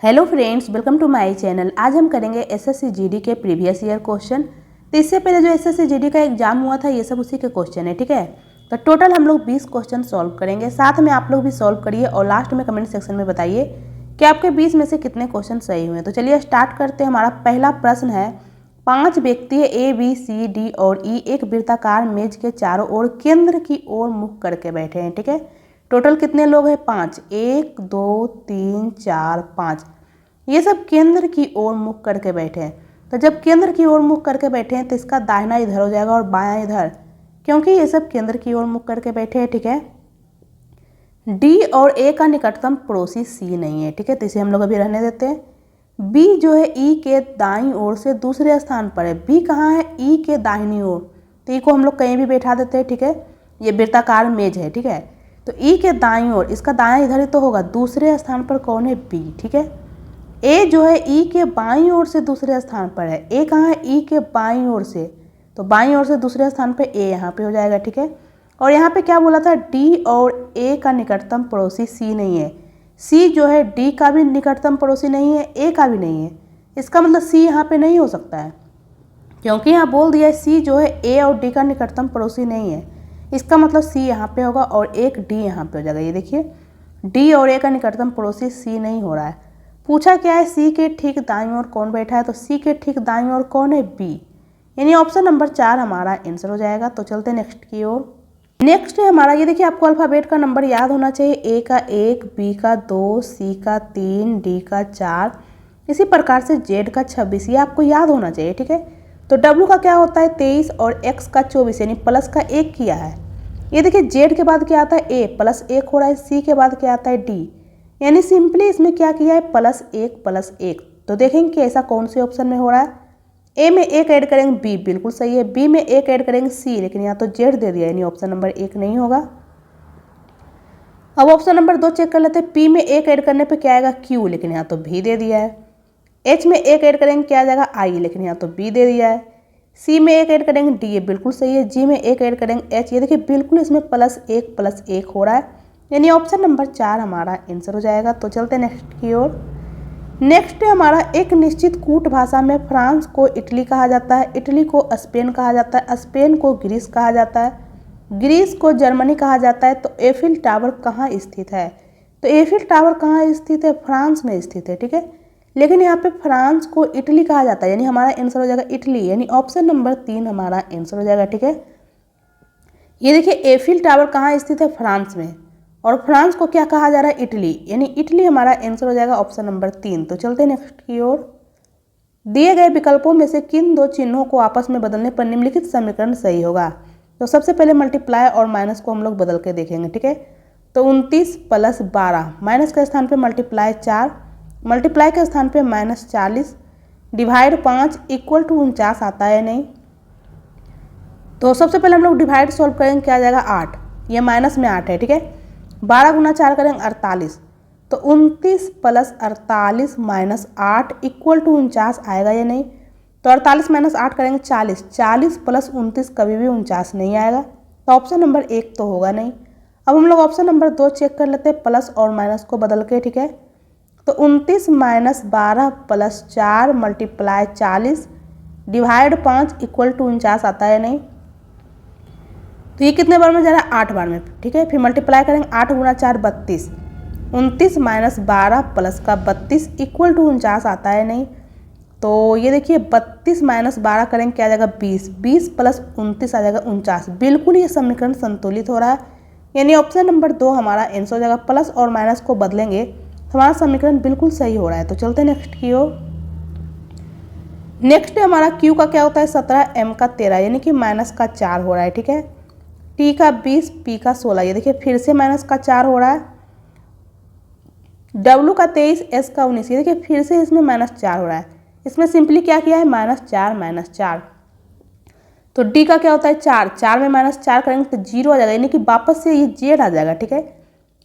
Hello friends, welcome to my channel. आज हम करेंगे एसएससी जीडी के प्रीवियस ईयर क्वेश्चन। तो इससे पहले जो एसएससी जीडी का एग्जाम हुआ था ये सब उसी के क्वेश्चन है, ठीक है। तो टोटल हम लोग 20 क्वेश्चन सॉल्व करेंगे, साथ में आप लोग भी सॉल्व करिए और लास्ट में कमेंट सेक्शन में बताइए कि आपके 20 में से कितने क्वेश्चन सही हुए। तो चलिए स्टार्ट करते हैं। हमारा पहला प्रश्न है, 5 व्यक्ति ए बी सी डी और ई एक वृत्ताकार मेज के चारों ओर केंद्र की ओर मुख करके बैठे हैं, ठीक है। टोटल कितने लोग हैं? 5। 1 2 3 4 5। ये सब केंद्र की ओर मुख करके बैठे हैं। तो जब केंद्र की ओर मुख करके बैठे हैं तो इसका दाहिना इधर हो जाएगा और बायां इधर, क्योंकि ये सब केंद्र की ओर मुख करके बैठे हैं, ठीक है। डी और ए का निकटतम पड़ोसी सी नहीं है, ठीक है, तो इसे हम लोग अभी रहने देते हैं। बी जो है ई के दाईं ओर से दूसरे स्थान पर है। बी कहाँ है? ई के दाहिनी ओर, तो ई को हम लोग कहीं भी बैठा देते हैं, ठीक है। ये वृत्ताकार मेज है, ठीक है। तो ई के दाईं ओर, इसका दायां इधर ही तो होगा। दूसरे स्थान पर कौन है? बी, ठीक है। ए जो है ई के बाईं ओर से दूसरे स्थान पर है। ए कहाँ है? ई के बाईं ओर से, तो बाईं ओर से दूसरे स्थान पे ए यहाँ पे हो जाएगा, ठीक है। और यहाँ पे क्या बोला था? डी और ए का निकटतम पड़ोसी सी नहीं है। सी जो है डी का भी निकटतम पड़ोसी नहीं है, ए का भी नहीं है। इसका मतलब सी यहाँ पे नहीं हो सकता है, क्योंकि यहाँ बोल दिया है सी जो है ए और डी का निकटतम पड़ोसी नहीं है। इसका मतलब सी यहाँ पे होगा और एक डी यहाँ पे हो जाएगा। ये देखिए, डी और ए का निकटतम पड़ोसी सी नहीं हो रहा है। पूछा क्या है? सी के ठीक दाईं ओर कौन बैठा है? तो सी के ठीक दाईं ओर कौन है? बी, यानी ऑप्शन नंबर 4 हमारा आंसर हो जाएगा। तो चलते हैं नेक्स्ट की ओर। नेक्स्ट है हमारा, ये देखिए, आपको अल्फ़ाबेट का नंबर याद होना चाहिए। ए का 1, बी का 2, सी का 3, डी का 4, इसी प्रकार से जेड का 26, ये आपको याद होना चाहिए, ठीक है। तो डब्ल्यू का क्या होता है? 23 और एक्स का 24, यानी प्लस का 1 किया है। ये देखिए, जेड के बाद क्या आता है? ए, प्लस 1 हो रहा है। सी के बाद क्या आता है? डी, यानी सिंपली इसमें क्या किया है? +1 तो देखेंगे कि ऐसा कौन से ऑप्शन में हो रहा है। ए में 1 ऐड करेंगे, बी बिल्कुल सही है। बी में 1 ऐड करेंगे, सी, लेकिन यहाँ तो जेड दे दिया, यानी ऑप्शन नंबर 1 नहीं होगा। अब ऑप्शन नंबर 2 चेक कर लेते हैं। पी में 1 ऐड करने पे क्या आएगा? क्यू, लेकिन यहाँ तो भी दे दिया है। एच में 1 ऐड करेंगे, क्या आ जाएगा? आई, लेकिन यहाँ तो बी दे दिया है। सी में 1 ऐड करेंगे, डी, ये बिल्कुल सही है। जी में 1 ऐड करेंगे, एच, ये देखिए बिल्कुल इसमें +1 हो रहा है, यानी ऑप्शन नंबर 4 हमारा आंसर हो जाएगा। तो चलते हैं नेक्स्ट की ओर। नेक्स्ट है हमारा, एक निश्चित कूट भाषा में फ्रांस को इटली कहा जाता है, इटली को स्पेन कहा जाता है, स्पेन को ग्रीस कहा जाता है, ग्रीस को जर्मनी कहा जाता है। तो एफिल टावर कहाँ स्थित है? तो एफिल टावर कहाँ स्थित है? फ्रांस में स्थित है, ठीक है। लेकिन यहाँ पे फ्रांस को इटली कहा जाता है, यानी हमारा आंसर हो जाएगा इटली, यानी ऑप्शन नंबर 3 हमारा आंसर हो जाएगा, ठीक है। ये देखिए, एफिल टावर कहाँ स्थित है? फ्रांस में, और फ्रांस को क्या कहा जा रहा है? इटली, यानी इटली हमारा आंसर हो जाएगा ऑप्शन नंबर 3। तो चलते हैं नेक्स्ट की ओर। दिए गए विकल्पों में से किन दो चिन्हों को आपस में बदलने पर निम्नलिखित समीकरण सही होगा? तो सबसे पहले मल्टीप्लाई और माइनस को हम लोग बदल के देखेंगे, ठीक है। तो 29 + 12, माइनस के स्थान पे मल्टीप्लाई 4, मल्टीप्लाई के स्थान पे -40, डिवाइड 5 = 49 आता है नहीं। तो सबसे पहले हम लोग डिवाइड सॉल्व करेंगे, क्या आ जाएगा? 8, ये माइनस में 8 है, ठीक है। 12 × 4 करेंगे 48, तो 29 + 48 - 8 = 49 आएगा या नहीं? तो 48 - 8 करेंगे 40, 40 + 29 कभी भी 49 नहीं आएगा, तो ऑप्शन नंबर 1 तो होगा नहीं। अब हम लोग ऑप्शन नंबर 2 चेक कर लेते हैं, प्लस और माइनस को बदल के, ठीक है। तो 29 - 12 + 4 × 40 डिवाइड 5 = 49 आता है नहीं। तो ये कितने बार में जा रहा है? 8 बार में, ठीक है। फिर मल्टीप्लाई करेंगे, 8 × 4 32, 29 - 12 प्लस का 32 = 49 आता है नहीं। तो ये देखिए, 32 - 12 करेंगे, क्या आ जाएगा? 20, 20 + 29 आ जाएगा 49। बिल्कुल ये समीकरण संतुलित हो रहा है, यानी ऑप्शन नंबर 2 हमारा आंसर हो जाएगा। प्लस और माइनस को बदलेंगे तो हमारा समीकरण बिल्कुल सही हो रहा है। तो चलते हैं नेक्स्ट की ओर। नेक्स्ट हमारा क्यू का क्या होता है? 17, एम का 13, यानी कि -4 हो रहा है, ठीक है। टी का 20, पी का 16, ये देखिए फिर से -4 हो रहा है। डब्ल्यू का 23, एस का 19, ये देखिए फिर से इसमें -4 हो रहा है। इसमें सिंपली क्या किया है? -4 -4। तो डी का क्या होता है? 4, 4 में -4 करेंगे तो 0 आ जाएगा, यानी कि वापस से ये जेड आ जाएगा, ठीक है।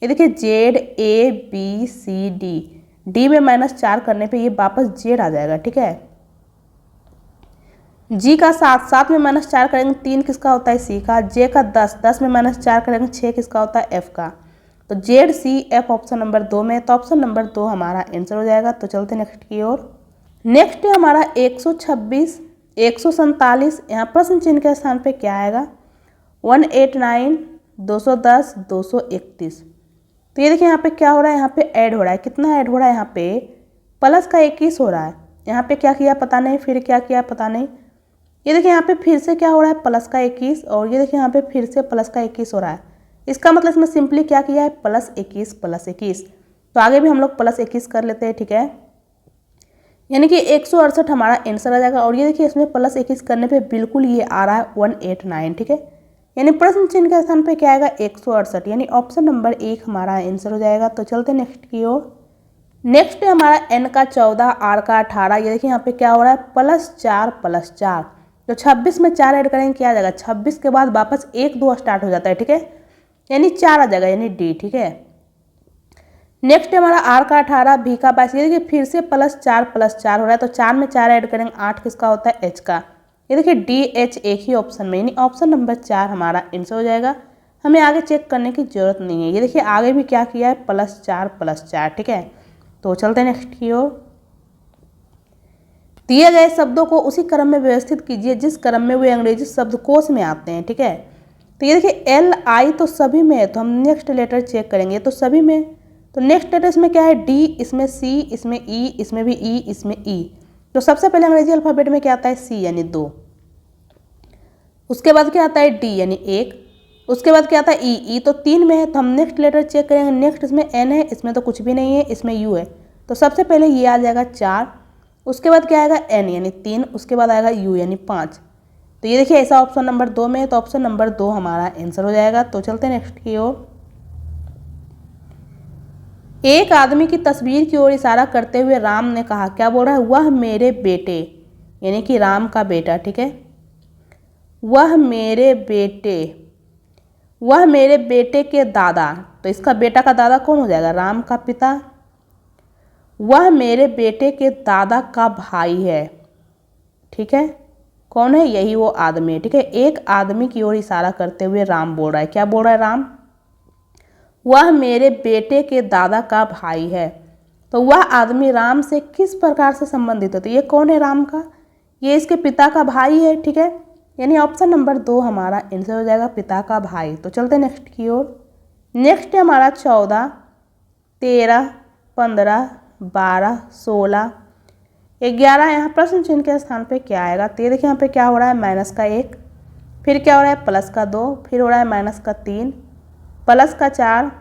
ये देखिए Z, A B C D, D में -4 करने पे ये वापस जेड आ जाएगा, ठीक है। जी का 7, 7 में -4 करेंगे 3 किसका होता है? सी का। जे का 10, 10 में -4 करेंगे 6 किसका होता है? एफ का। तो ZCF ऑप्शन नंबर 2 में, तो ऑप्शन नंबर 2 हमारा आंसर हो जाएगा। तो चलते नेक्स्ट की ओर। नेक्स्ट है हमारा 126, 147, यहाँ प्रश्न चिन्ह के स्थान पे क्या आएगा? 189, 210, 231। तो ये देखिए यहाँ पे क्या हो रहा है, यहाँ पे ऐड हो रहा है। कितना ऐड हो रहा है? यहाँ पे प्लस का 21 हो रहा है। यहाँ पे क्या किया पता नहीं, फिर क्या किया पता नहीं। ये देखिए यहाँ पे फिर से क्या हो रहा है, प्लस का 21, और ये देखिए यहाँ पे फिर से प्लस का 21 हो रहा है। इसका मतलब इसमें सिंपली क्या किया है, प्लस 21 प्लस 21। तो आगे भी हम लोग प्लस 21 कर लेते हैं, ठीक है। यानी कि 168 हमारा आंसर आ जाएगा। और ये देखिए इसमें प्लस 21 करने पे बिल्कुल ये आ रहा है 189, ठीक है। यानी प्रश्न चिन्ह के स्थान पे क्या आएगा, 168, यानी ऑप्शन नंबर 1 हमारा आंसर हो जाएगा। तो चलते नेक्स्ट की ओर। नेक्स्ट है हमारा N का 14, R का 18। ये देखिए यहाँ पे क्या हो रहा है, +4 +4। तो 26 में 4 ऐड करेंगे क्या आ जाएगा, 26 के बाद वापस 1 2 स्टार्ट हो जाता है, ठीक है, यानी 4 आ जाएगा, यानी D, ठीक है। नेक्स्ट है हमारा R का 18, B का 22। ये देखिए फिर से +4 +4 हो रहा है। तो 4 में 4 ऐड करेंगे, 8 किसका होता है, H का। ये देखिए DH एक ही ऑप्शन में, यानी ऑप्शन नंबर 4 हमारा आंसर हो जाएगा। हमें आगे चेक करने की जरूरत नहीं है। ये देखिए आगे भी क्या किया है, +4 +4, ठीक है। तो चलते हैं नेक्स्ट की ओर। दिए गए शब्दों को उसी क्रम में व्यवस्थित कीजिए जिस क्रम में वे अंग्रेजी शब्दकोश में आते हैं, ठीक है। तो ये देखिए LI तो सभी में है, तो हम नेक्स्ट लेटर चेक करेंगे। तो सभी में, तो नेक्स्ट लेटर इसमें क्या है, D, इसमें C, इसमें E, इसमें भी E, इसमें E। तो सबसे पहले अंग्रेजी अल्फ़ाबेट में क्या आता है, C यानी 2। उसके बाद क्या आता है, D यानी 1। उसके बाद क्या आता है, E तो 3 में है। तो हम नेक्स्ट लेटर चेक करेंगे। नेक्स्ट इसमें N है, इसमें तो कुछ भी नहीं है, इसमें U है। तो सबसे पहले ये आ जाएगा 4। उसके बाद क्या आएगा, N यानी 3। उसके बाद आएगा U यानी 5। तो ये देखिए ऐसा ऑप्शन नंबर 2 में है। तो ऑप्शन नंबर 2 हमारा आंसर हो जाएगा। तो चलते हैं नेक्स्ट की ओर। एक आदमी की तस्वीर की ओर इशारा करते हुए राम ने कहा, क्या बोल रहा है, वह मेरे बेटे, यानी कि राम का बेटा, ठीक है। वह मेरे बेटे के दादा। तो इसका बेटा का दादा कौन हो जाएगा, राम का पिता। वह मेरे बेटे के दादा का भाई है, ठीक है। कौन है, यही वो आदमी है, ठीक है। एक आदमी की ओर इशारा करते हुए राम बोल रहा है, क्या बोल रहा है राम, वह मेरे बेटे के दादा का भाई है। तो वह आदमी राम से किस प्रकार से संबंधित है, तो ये कौन है, राम का, ये इसके पिता का भाई है, ठीक है। यानी ऑप्शन नंबर 2 हमारा आंसर हो जाएगा, पिता का भाई। तो चलते हैं नेक्स्ट की ओर। नेक्स्ट है हमारा 14, 13, 15, 12, 16, 11। यहाँ प्रश्न चिन्ह के स्थान पे क्या आएगा, तो ये देखिए यहाँ पे क्या हो रहा है, माइनस का 1, फिर क्या हो रहा है, प्लस का 2, फिर हो रहा है माइनस का 3, प्लस का 4,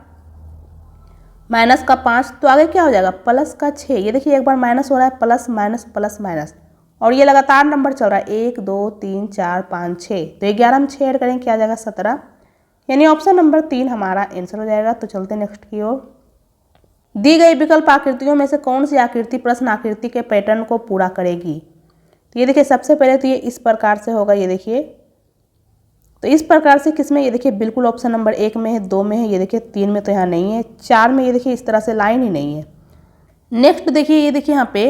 माइनस का 5। तो आगे क्या हो जाएगा, प्लस का 6। ये देखिए एक बार माइनस हो रहा है, प्लस माइनस प्लस माइनस, और ये लगातार नंबर चल रहा है, 1 2 3 4 5 6। तो 11 में 6 ऐड करेंगे क्या आ जाएगा, 17। यानी ऑप्शन नंबर 3 हमारा आंसर हो जाएगा। तो चलते हैं नेक्स्ट की ओर। दी गई विकल्प आकृतियों में से कौन सी आकृति प्रश्न आकृति के पैटर्न को पूरा करेगी। तो ये देखिए सबसे पहले तो ये इस प्रकार से होगा, ये देखिए। तो इस प्रकार से किसमें, ये देखिए बिल्कुल ऑप्शन नंबर 1 में है, 2 में है, ये देखिए 3 में तो यहाँ नहीं है, 4 में ये देखिए इस तरह से लाइन ही नहीं है। नेक्स्ट देखिए, ये देखिए यहाँ पे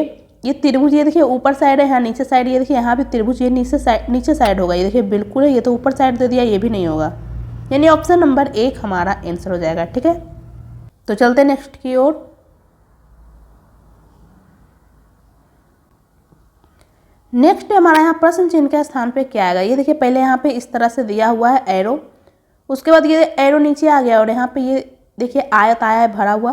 ये त्रिभुज, ये देखिए ऊपर साइड है, यहाँ नीचे साइड, ये देखिए यहाँ भी त्रिभुज, ये नीचे साइड होगा, ये देखिए बिल्कुल है, ये तो ऊपर साइड दे दिया, ये भी नहीं होगा। यानी ऑप्शन नंबर 1 हमारा आंसर हो जाएगा, ठीक है। तो चलते हैं नेक्स्ट की ओर। नेक्स्ट हमारा यहाँ प्रश्न चिन्ह के स्थान पे क्या आएगा, ये देखिए पहले यहाँ पे इस तरह से दिया हुआ है एरो, उसके बाद ये एरो नीचे आ गया और यहाँ पे ये देखिए आयत आया है भरा हुआ,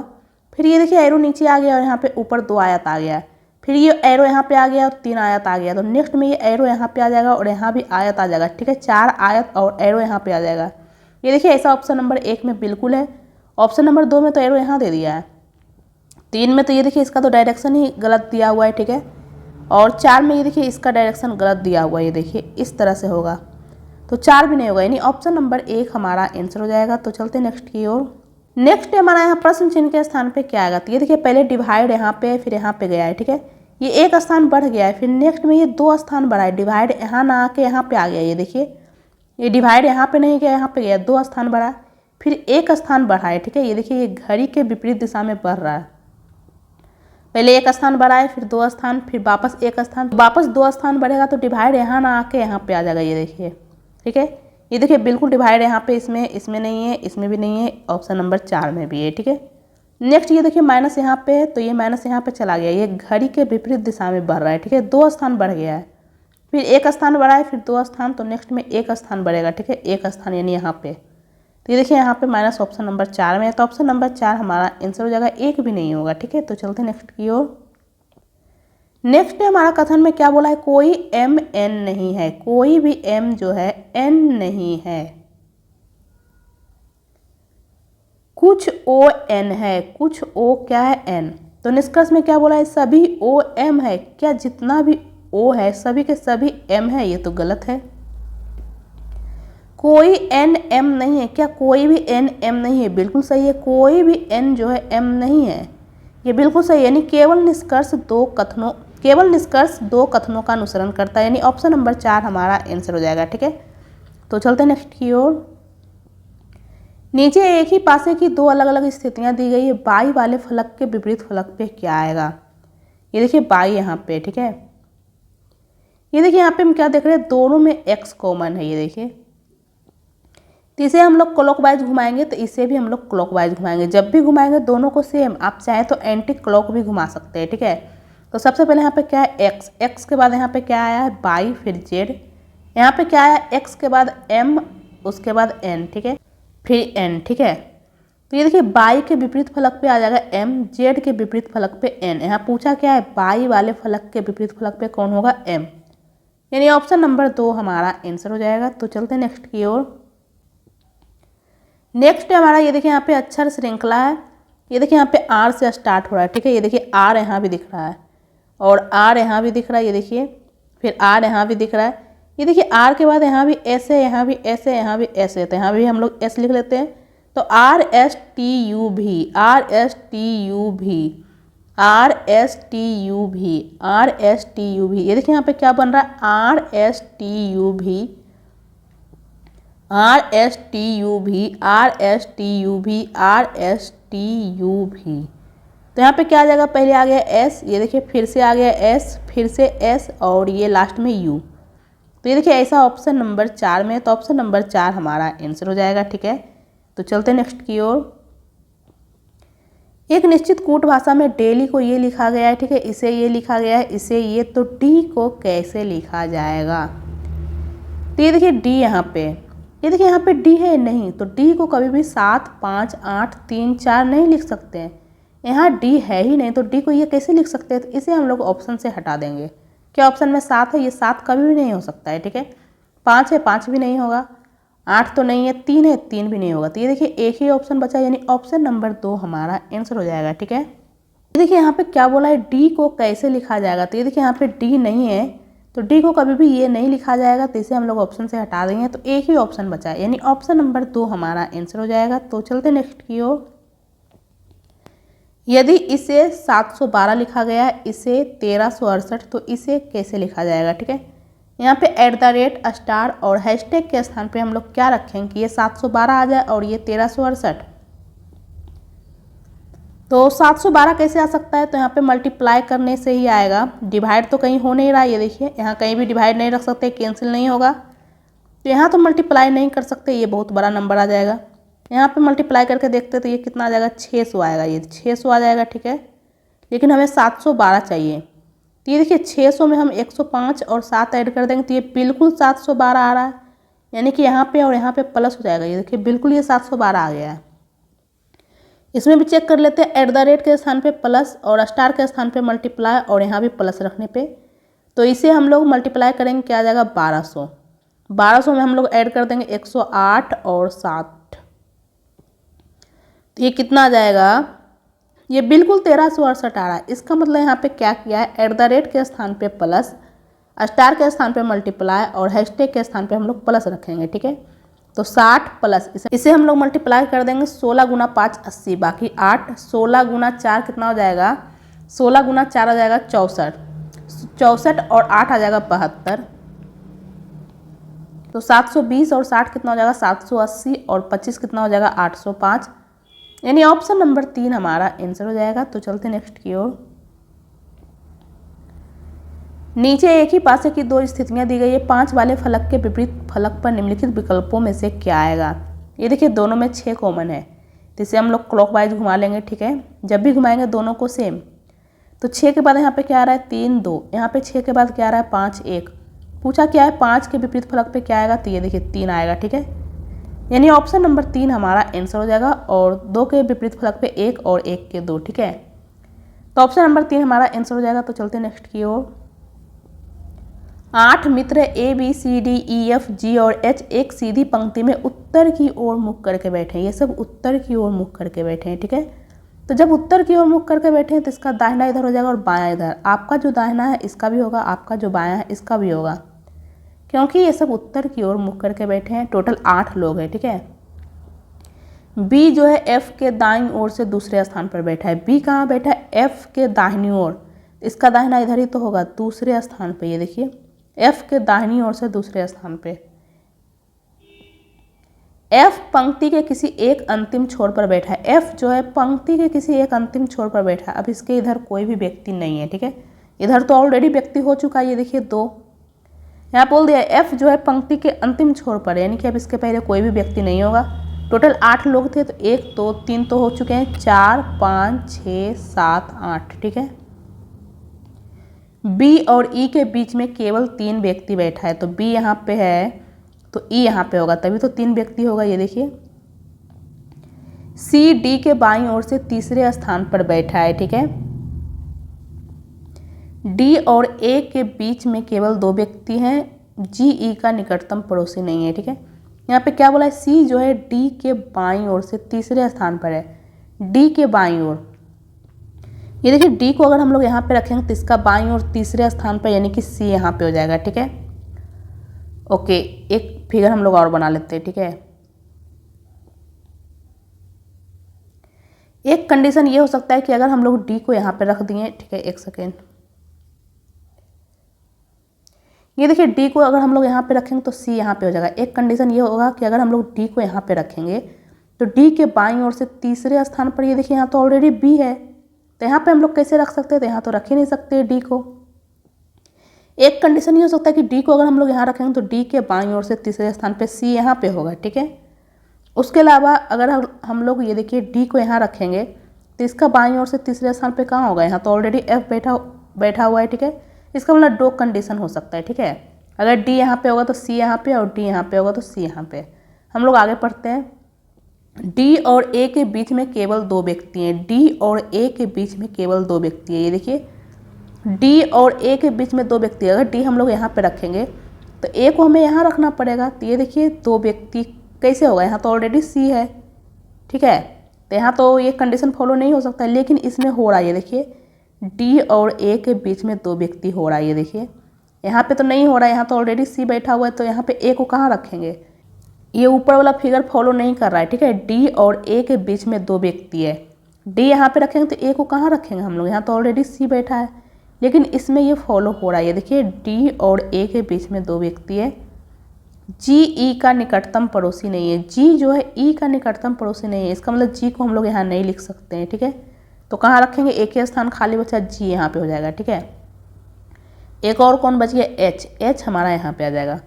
फिर ये देखिए एरो नीचे आ गया और यहाँ पे ऊपर 2 आयत आ गया है, फिर ये एरो यहाँ पे आ गया और 3 आयत आ गया। तो नेक्स्ट में ये एरो यहाँ पे आ जाएगा और यहाँ भी आयत आ जाएगा, ठीक है, 4 आयत और एरो यहाँ पे आ जाएगा। ये देखिए ऐसा ऑप्शन नंबर 1 में बिल्कुल है। ऑप्शन नंबर 2 में तो एरो यहाँ दे दिया है, 3 में तो ये देखिए इसका तो डायरेक्शन ही गलत दिया हुआ है, ठीक है, और 4 में ये देखिए इसका डायरेक्शन गलत दिया हुआ है, ये देखिए इस तरह से होगा, तो 4 भी नहीं होगा, यानी ऑप्शन नंबर 1 हमारा आंसर हो जाएगा। तो चलते हैं नेक्स्ट की ओर। नेक्स्ट हमारा यहाँ प्रश्न चिन्ह के स्थान पे क्या आएगा, तो ये देखिए पहले डिवाइड यहाँ पे फिर यहाँ पे गया है, ठीक है, ये एक स्थान बढ़ गया है, फिर नेक्स्ट में ये 2 स्थान बढ़ा है, डिवाइड यहाँ ना आके यहाँ पे आ गया, ये देखिए ये डिवाइड यहाँ पे नहीं गया, यहाँ पे गया, 2 स्थान बढ़ा, फिर 1 स्थान बढ़ा है, ठीक है, ये देखिए ये घड़ी के विपरीत दिशा में बढ़ रहा है, पहले 1 स्थान बढ़ाए फिर 2 स्थान फिर वापस 1 स्थान, वापस 2 स्थान बढ़ेगा तो डिवाइड यहाँ ना आके यहाँ पे आ जाएगा, ये देखिए, ठीक है, ये देखिए बिल्कुल डिवाइड यहाँ पे इसमें नहीं है, इसमें भी नहीं है, ऑप्शन नंबर 4 में भी है, ठीक है। नेक्स्ट ये देखिए माइनस यहाँ पे है, तो ये माइनस यहाँ पे चला गया, ये घड़ी के विपरीत दिशा में बढ़ रहा है, ठीक है। 2 स्थान बढ़ गया है, फिर 1 स्थान बढ़ा है, फिर 2 स्थान, तो नेक्स्ट में 1 स्थान बढ़ेगा, ठीक है। 1 स्थान यानी यहाँ पे, तो ये देखिए यहाँ पे माइनस ऑप्शन नंबर 4 में है, तो ऑप्शन नंबर 4 हमारा आंसर हो जाएगा, 1 भी नहीं होगा, ठीक है। तो चलते हैं नेक्स्ट की ओर। नेक्स्ट में हमारा कथन में क्या बोला है, कोई एम एन नहीं है, कोई भी एम जो है एन नहीं है, कुछ ओ एन है, कुछ ओ क्या है, एन। तो निष्कर्ष में क्या बोला है, सभी ओ एम है, क्या जितना भी ओ है सभी के सभी एम है, ये तो गलत है। कोई एन एम नहीं है, क्या कोई भी एन एम नहीं है, बिल्कुल सही है, कोई भी एन जो है एम नहीं है, ये बिल्कुल सही है। यानी केवल निष्कर्ष दो कथनों का अनुसरण करता है, यानी ऑप्शन नंबर 4 हमारा आंसर हो जाएगा, ठीक है। तो चलते हैं नेक्स्ट की ओर। नीचे एक ही पासे की 2 अलग अलग स्थितियां दी गई है, बाई वाले फलक के विपरीत फलक पे क्या आएगा। ये देखिए बाई यहाँ पे, ठीक है। ये देखिए यहाँ पे हम क्या देख रहे हैं, दोनों में एक्स कॉमन है, ये देखिए। तो इसे हम लोग क्लॉकवाइज घुमाएंगे, तो इसे भी हम लोग क्लॉकवाइज घुमाएंगे। जब भी घुमाएंगे दोनों को सेम, आप चाहे तो एंटी क्लॉक भी घुमा सकते हैं, ठीक है। तो सबसे पहले यहाँ पे क्या है, एक्स, एक्स के बाद यहाँ पे क्या आया है, बाई, फिर जेड, यहाँ पे क्या आया, एक्स के बाद एम, उसके बाद एन, ठीक है, फिर एन, ठीक है। तो ये देखिए बाई के विपरीत फलक पे आ जाएगा एम, जेड के विपरीत फलक पे एन। यहाँ पूछा क्या है, बाई वाले फलक के विपरीत फलक पे कौन होगा, एम, यानी ऑप्शन नंबर 2 हमारा आंसर हो जाएगा। तो चलते हैं नेक्स्ट की ओर। नेक्स्ट हमारा ये देखिए यहाँ पे अक्षर श्रृंखला है, ये देखिए यहाँ पे आर से स्टार्ट हो रहा है, ठीक है। ये देखिए आर यहाँ भी दिख रहा है और आर यहाँ भी दिख रहा है, ये देखिए, फिर आर यहाँ भी दिख रहा है, ये देखिए आर के बाद यहाँ भी एस है, यहाँ भी एस है, यहाँ भी एस है, तो यहाँ भी हम लोग एस लिख लेते हैं। तो आर एस टी यू भी, आर एस टी यू भी, आर एस टी यू भी, आर एस टी यू भी, ये देखिए यहाँ पे क्या बन रहा है, आर एस टी यू भी, आर एस टी यू भी, आर एस टी यू भी, आर एस टी यू भी। तो यहाँ पे क्या आ जाएगा, पहले आ गया एस, ये देखिए फिर से आ गया एस, फिर से एस, और ये लास्ट में यू। तो ये देखिए ऐसा ऑप्शन नंबर 4 में, तो ऑप्शन नंबर 4 हमारा आंसर हो जाएगा, ठीक है। तो चलते हैं नेक्स्ट की ओर। एक निश्चित कूट भाषा में डेली को ये लिखा गया है, ठीक है, इसे ये लिखा गया है, इसे ये, तो डी को कैसे लिखा जाएगा। तो ये देखिए डी यहाँ पे, ये देखिए यहाँ पे डी है नहीं, तो डी को कभी भी 7, 5, 8, 3, 4 नहीं लिख सकते हैं, यहाँ डी है ही नहीं, तो डी को ये कैसे लिख सकते हैं, तो इसे हम लोग ऑप्शन से हटा देंगे। क्या ऑप्शन में 7 है, ये 7 कभी भी नहीं हो सकता है, ठीक है। 5 है, 5 भी नहीं होगा, 8 तो नहीं है, 3 है, 3 भी नहीं होगा। तो ये देखिए एक ही ऑप्शन बचा, यानी ऑप्शन नंबर 2 हमारा आंसर हो जाएगा, ठीक है। ये देखिए यहाँ पे क्या बोला है, डी को कैसे लिखा जाएगा। तो ये देखिए यहाँ पे डी नहीं है, तो डी को कभी भी ये नहीं लिखा जाएगा, तो इसे हम लोग ऑप्शन से हटा देंगे, तो एक ही ऑप्शन बचा है, यानी ऑप्शन नंबर 2 हमारा आंसर हो जाएगा। तो चलते नेक्स्ट की ओर। यदि इसे 712 लिखा गया है, इसे 1368, तो इसे कैसे लिखा जाएगा, ठीक है। यहाँ पे @ स्टार और हैशटैग के स्थान पे हम लोग क्या रखेंगे कि ये 712 आ जाए और ये 1368। तो 712 कैसे आ सकता है, तो यहाँ पे मल्टीप्लाई करने से ही आएगा, डिवाइड तो कहीं हो नहीं रहा है, ये देखिए यहाँ कहीं भी डिवाइड नहीं रख सकते, कैंसिल नहीं होगा, तो यहाँ तो मल्टीप्लाई नहीं कर सकते, ये बहुत बड़ा नंबर आ जाएगा। यहाँ पे मल्टीप्लाई करके देखते तो ये कितना आ जाएगा, 600 आएगा, ये 600 आ जाएगा, ठीक है। लेकिन हमें 712 चाहिए, तो ये देखिए 600 में हम 105 और 7 ऐड कर देंगे, तो ये बिल्कुल 712 आ रहा है, यानी कि यहाँ पे और यहाँ पे प्लस हो जाएगा, ये देखिए बिल्कुल ये 712 आ गया है। इसमें भी चेक कर लेते हैं, @ के स्थान पे प्लस और स्टार के स्थान पे मल्टीप्लाई और यहाँ भी प्लस रखने पे, तो इसे हम लोग मल्टीप्लाई करेंगे, क्या आ जाएगा 1200। 1200 में हम लोग ऐड कर देंगे 108 और 7, तो ये कितना आ जाएगा, ये बिल्कुल 1368 आ रहा है। इसका मतलब यहाँ पे क्या किया है, @ के स्थान पे प्लस, स्टार के स्थान पे मल्टीप्लाई और हैशटैग के स्थान पे हम लोग प्लस रखेंगे, ठीक है। तो 60 प्लस इसे हम लोग मल्टीप्लाई कर देंगे, 16 × 5 80, बाकी 8, 16 × 4 कितना हो जाएगा, 16 × 4 आ जाएगा 64, 64 और 8 आ जाएगा 72, तो 720 और 60 कितना हो जाएगा 780 और 25 कितना हो जाएगा 805, यानी ऑप्शन नंबर 3 हमारा आंसर हो जाएगा। तो चलते नेक्स्ट की ओर। नीचे एक ही पासे की दो स्थितियां दी गई है, 5 वाले फलक के विपरीत फलक पर निम्नलिखित विकल्पों में से क्या आएगा। ये देखिए दोनों में 6 कॉमन है, तो इसे हम लोग क्लॉकवाइज घुमा लेंगे, ठीक है। जब भी घुमाएंगे दोनों को सेम, तो 6 के बाद यहाँ पे क्या आ रहा है 3 2, यहाँ पे 6 के बाद क्या आ रहा है 5 1। पूछा क्या है 5 के विपरीत फलक पे क्या आएगा, तो ये देखिए 3 आएगा, ठीक है। यानी ऑप्शन नंबर 3 हमारा आंसर हो जाएगा, और 2 के विपरीत फलक पे 1 और 1 के 2, ठीक है। तो ऑप्शन नंबर 3 हमारा आंसर हो जाएगा। तो चलते हैं नेक्स्ट की ओर। 8 मित्र A B C D E F G और H एक सीधी पंक्ति में उत्तर की ओर मुख करके बैठे हैं। ये सब उत्तर की ओर मुख करके बैठे हैं, ठीक है। तो जब उत्तर की ओर मुख करके बैठे हैं तो इसका दाहिना इधर हो जाएगा और बायां इधर। आपका जो दाहिना है इसका भी होगा, आपका जो बायां है इसका भी होगा, क्योंकि ये सब उत्तर की ओर मुख करके बैठे हैं। टोटल 8 लोग हैं, ठीक है। बी जो है F के दाईं ओर से दूसरे स्थान पर बैठा है। बी कहाँ बैठा है, F के दाहिनी ओर। इसका दाहिना इधर ही तो होगा, दूसरे स्थान पे। ये देखिए F के दाहिनी ओर से दूसरे स्थान पे। F पंक्ति के किसी एक अंतिम छोर पर बैठा है। F जो है पंक्ति के किसी एक अंतिम छोर पर बैठा है। अब इसके इधर कोई भी व्यक्ति नहीं है, ठीक है। इधर तो ऑलरेडी व्यक्ति हो चुका है, ये देखिए 2। यहाँ बोल दिया F जो है पंक्ति के अंतिम छोर पर, यानी कि अब इसके पहले कोई भी व्यक्ति नहीं होगा। टोटल 8 लोग थे, तो 1 2 3 तो हो चुके हैं, 4 5 6 7 8, ठीक है। B और E के बीच में केवल 3 व्यक्ति बैठा है। तो B यहाँ पे है तो E यहाँ पे होगा, तभी तो 3 व्यक्ति होगा। ये देखिए C D के बाईं ओर से तीसरे स्थान पर बैठा है, ठीक है। D और A के बीच में केवल 2 व्यक्ति हैं। G E का निकटतम पड़ोसी नहीं है, ठीक है। यहाँ पे क्या बोला है, C जो है D के बाईं ओर से तीसरे स्थान पर है। D के बाईं ओर, ये देखिए D को अगर हम लोग यहाँ पे रखेंगे तो इसका बाईं ओर तीसरे स्थान पर, यानी कि C यहाँ पे हो जाएगा, ठीक है। ओके, एक फिगर हम लोग और बना लेते हैं, ठीक है। एक कंडीशन ये हो सकता है कि अगर हम लोग D को यहाँ पे रख दिए, ठीक है, एक सेकेंड। ये देखिए D को अगर हम लोग यहाँ पे रखेंगे तो C यहाँ पे हो जाएगा। एक कंडीशन ये होगा कि अगर हम लोग D को यहाँ पे रखेंगे तो D के बाईं ओर से तीसरे स्थान पर, ये देखिए यहाँ तो ऑलरेडी B है, तो यहाँ पे हम लोग कैसे रख सकते हैं, तो यहाँ तो रख ही नहीं सकते D को। एक कंडीशन ये हो सकता है कि D को अगर हम लोग यहाँ रखेंगे तो D के बाईं ओर से तीसरे स्थान पे C यहाँ पे होगा, ठीक है। उसके अलावा अगर हम लोग ये देखिए D को यहाँ रखेंगे तो इसका बाईं ओर से तीसरे स्थान पे कहाँ होगा, यहाँ तो ऑलरेडी F बैठा हुआ है, ठीक है। इसका मतलब 2 कंडीशन हो सकता है, ठीक है। अगर D यहाँ पे होगा तो C यहाँ पे, और D यहाँ पे होगा तो C यहाँ पे। हम लोग आगे पढ़ते हैं। D और A के बीच में केवल 2 व्यक्ति हैं। D और A के बीच में केवल 2 व्यक्ति हैं। ये देखिए D और A के बीच में 2 व्यक्ति, अगर D हम लोग यहाँ पे रखेंगे तो A को हमें यहाँ रखना पड़ेगा। तो ये देखिए 2 व्यक्ति कैसे होगा, यहाँ तो ऑलरेडी C है, ठीक है। तो यहाँ तो ये कंडीशन फॉलो नहीं हो सकता, लेकिन इसमें हो रहा है। ये देखिए D और A के बीच में 2 व्यक्ति हो रहा है। ये देखिए यहाँ पे तो नहीं हो रहा है, यहाँ तो ऑलरेडी C बैठा हुआ है, तो यहाँ पे A को कहाँ रखेंगे, ये ऊपर वाला फिगर फॉलो नहीं कर रहा है, ठीक है। D और A के बीच में 2 व्यक्ति है। D यहाँ पे रखेंगे तो A को कहाँ रखेंगे हम लोग, यहाँ तो ऑलरेडी C बैठा है, लेकिन इसमें ये फॉलो हो रहा है। ये देखिए D और A के बीच में 2 व्यक्ति है। G E का निकटतम पड़ोसी नहीं है। G जो है E का निकटतम पड़ोसी नहीं है, इसका मतलब G को हम लोग यहाँ नहीं लिख सकते हैं, ठीक है। तो कहाँ रखेंगे, एक ही स्थान खाली बचा, G यहाँ पे हो जाएगा, ठीक है। एक और कौन बच गया, H। H हमारा यहाँ पे आ जाएगा।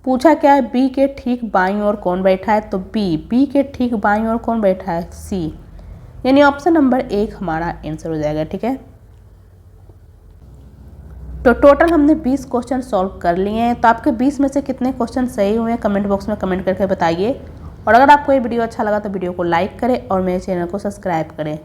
पूछा क्या है, B के ठीक बाईं ओर कौन बैठा है, तो B के ठीक बाईं ओर कौन बैठा है, C। यानी ऑप्शन नंबर 1 हमारा आंसर हो जाएगा, ठीक है। तो टोटल हमने 20 क्वेश्चन सॉल्व कर लिए हैं। तो आपके 20 में से कितने क्वेश्चन सही हुए हैं कमेंट बॉक्स में कमेंट करके बताइए। और अगर आपको ये वीडियो अच्छा लगा तो वीडियो को लाइक करें और मेरे चैनल को सब्सक्राइब करें।